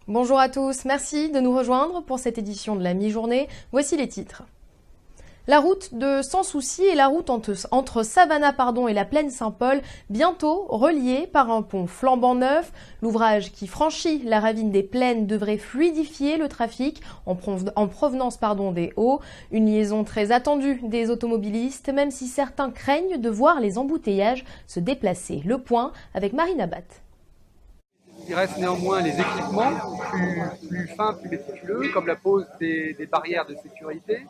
Bonjour à tous, merci de nous rejoindre pour cette édition de la mi-journée. Voici les titres. La route de Sans Souci et la route entre Savannah et la plaine Saint-Paul, bientôt reliées par un pont flambant neuf. L'ouvrage qui franchit la ravine des Plaines devrait fluidifier le trafic en provenance des Hauts. Une liaison très attendue des automobilistes, même si certains craignent de voir les embouteillages se déplacer. Le point avec Marine Abat. Il reste néanmoins les équipements plus fins, plus méticuleux, comme la pose des barrières de sécurité,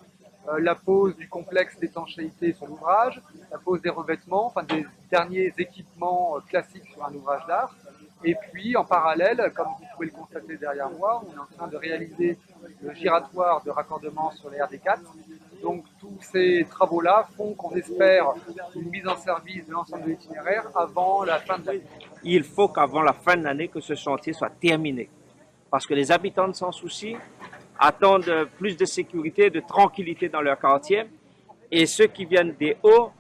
la pose du complexe d'étanchéité sur l'ouvrage, la pose des revêtements, enfin des derniers équipements classiques sur un ouvrage d'art. Et puis en parallèle, comme vous pouvez le constater derrière moi, on est en train de réaliser le giratoire de raccordement sur les RD4. Donc tous ces travaux-là font qu'on espère une mise en service de l'ensemble de l'itinéraire avant la fin de l'année. Il faut qu'avant la fin de l'année, que ce chantier soit terminé. Parce que les habitants de Sans Souci attendent plus de sécurité, de tranquillité dans leur quartier. Et ceux qui viennent des Hauts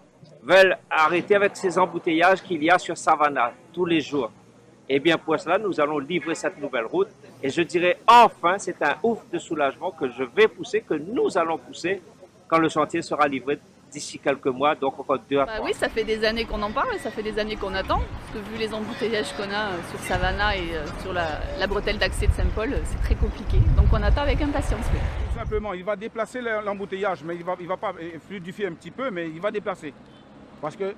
veulent arrêter avec ces embouteillages qu'il y a sur Savannah tous les jours. Et bien pour cela, nous allons livrer cette nouvelle route. Et je dirais enfin, c'est un ouf de soulagement que je vais pousser, que nous allons pousser quand le chantier sera livré d'ici quelques mois, donc encore 2 à 3. Oui, ça fait des années qu'on en parle, ça fait des années qu'on attend, parce que vu les embouteillages qu'on a sur Savannah et sur la bretelle d'accès de Saint-Paul, c'est très compliqué. Donc on attend avec impatience. Tout simplement, il va déplacer l'embouteillage, mais il va pas fluidifier un petit peu, mais il va déplacer. Parce que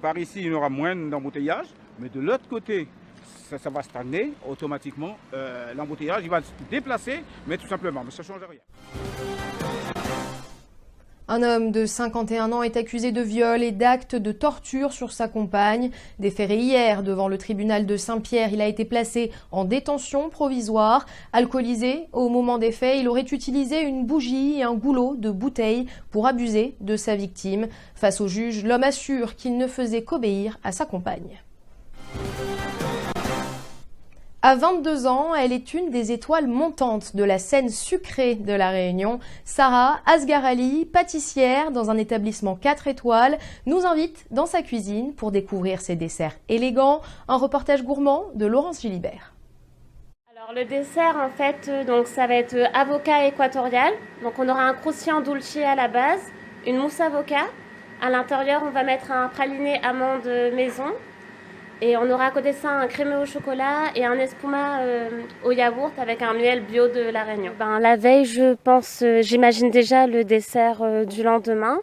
par ici, il y aura moins d'embouteillage, mais de l'autre côté, ça va stagner automatiquement. L'embouteillage, il va se déplacer, mais tout simplement, mais ça ne change rien. Un homme de 51 ans est accusé de viol et d'actes de torture sur sa compagne. Déféré hier devant le tribunal de Saint-Pierre, il a été placé en détention provisoire. Alcoolisé au moment des faits, il aurait utilisé une bougie et un goulot de bouteille pour abuser de sa victime. Face au juge, l'homme assure qu'il ne faisait qu'obéir à sa compagne. À 22 ans, elle est une des étoiles montantes de la scène sucrée de La Réunion. Sarah Asgarali, pâtissière dans un établissement 4 étoiles, nous invite dans sa cuisine pour découvrir ses desserts élégants. Un reportage gourmand de Laurence Gilibert. Alors le dessert en fait, donc ça va être avocat équatorial. Donc on aura un croustillant dulce à la base, une mousse avocat. À l'intérieur, on va mettre un praliné amande maison. Et on aura à côté de ça un crémeux au chocolat et un espuma au yaourt avec un miel bio de La Réunion. La veille, j'imagine déjà le dessert du lendemain.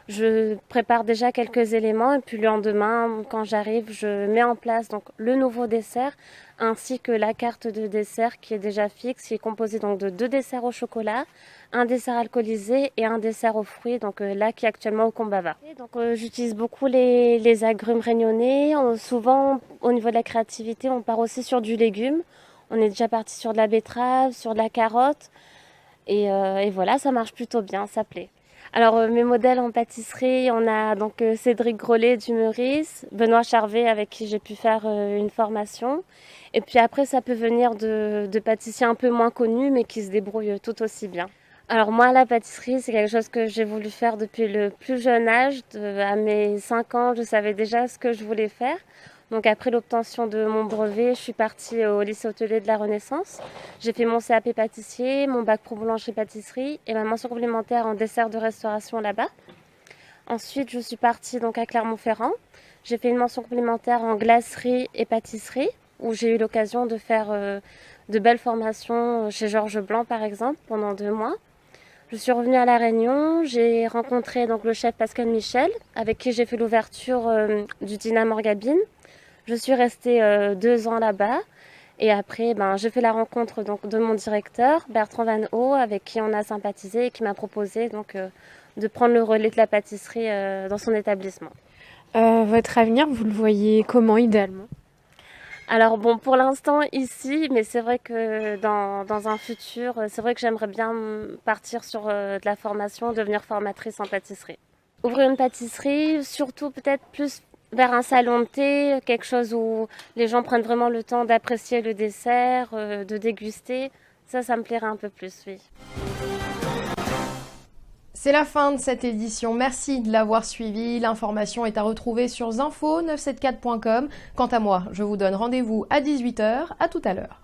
Je prépare déjà quelques éléments et puis le lendemain, quand j'arrive, je mets en place donc le nouveau dessert ainsi que la carte de dessert qui est déjà fixe, qui est composée donc de 2 desserts au chocolat, un dessert alcoolisé et un dessert aux fruits, donc là qui est actuellement au Combava. Donc j'utilise beaucoup les agrumes réunionnais. Souvent au niveau de la créativité, on part aussi sur du légume. On est déjà parti sur de la betterave, sur de la carotte et voilà, ça marche plutôt bien, ça plaît. Alors mes modèles en pâtisserie, on a donc Cédric Grolet du Meurice, Benoît Charvet avec qui j'ai pu faire une formation. Et puis après ça peut venir de pâtissiers un peu moins connus mais qui se débrouillent tout aussi bien. Alors moi la pâtisserie c'est quelque chose que j'ai voulu faire depuis le plus jeune âge. À mes 5 ans je savais déjà ce que je voulais faire. Donc après l'obtention de mon brevet, je suis partie au lycée hôtelier de la Renaissance. J'ai fait mon CAP pâtissier, mon bac pro boulangerie-pâtisserie et ma mention complémentaire en dessert de restauration là-bas. Ensuite, je suis partie donc à Clermont-Ferrand. J'ai fait une mention complémentaire en glacerie et pâtisserie où j'ai eu l'occasion de faire de belles formations chez Georges Blanc par exemple pendant 2 mois. Je suis revenue à La Réunion, j'ai rencontré donc le chef Pascal Michel avec qui j'ai fait l'ouverture du Dina Morgabine. Je suis restée 2 ans là-bas et après j'ai fait la rencontre donc, de mon directeur Bertrand Van Haut avec qui on a sympathisé et qui m'a proposé donc, de prendre le relais de la pâtisserie dans son établissement. Votre avenir, vous le voyez comment idéalement ? Alors bon, pour l'instant ici, mais c'est vrai que dans un futur, c'est vrai que j'aimerais bien partir sur de la formation, devenir formatrice en pâtisserie. Ouvrir une pâtisserie, surtout peut-être plus vers un salon de thé, quelque chose où les gens prennent vraiment le temps d'apprécier le dessert, de déguster. Ça me plairait un peu plus, oui. C'est la fin de cette édition. Merci de l'avoir suivi. L'information est à retrouver sur zinfo974.com. Quant à moi, je vous donne rendez-vous à 18h. À tout à l'heure.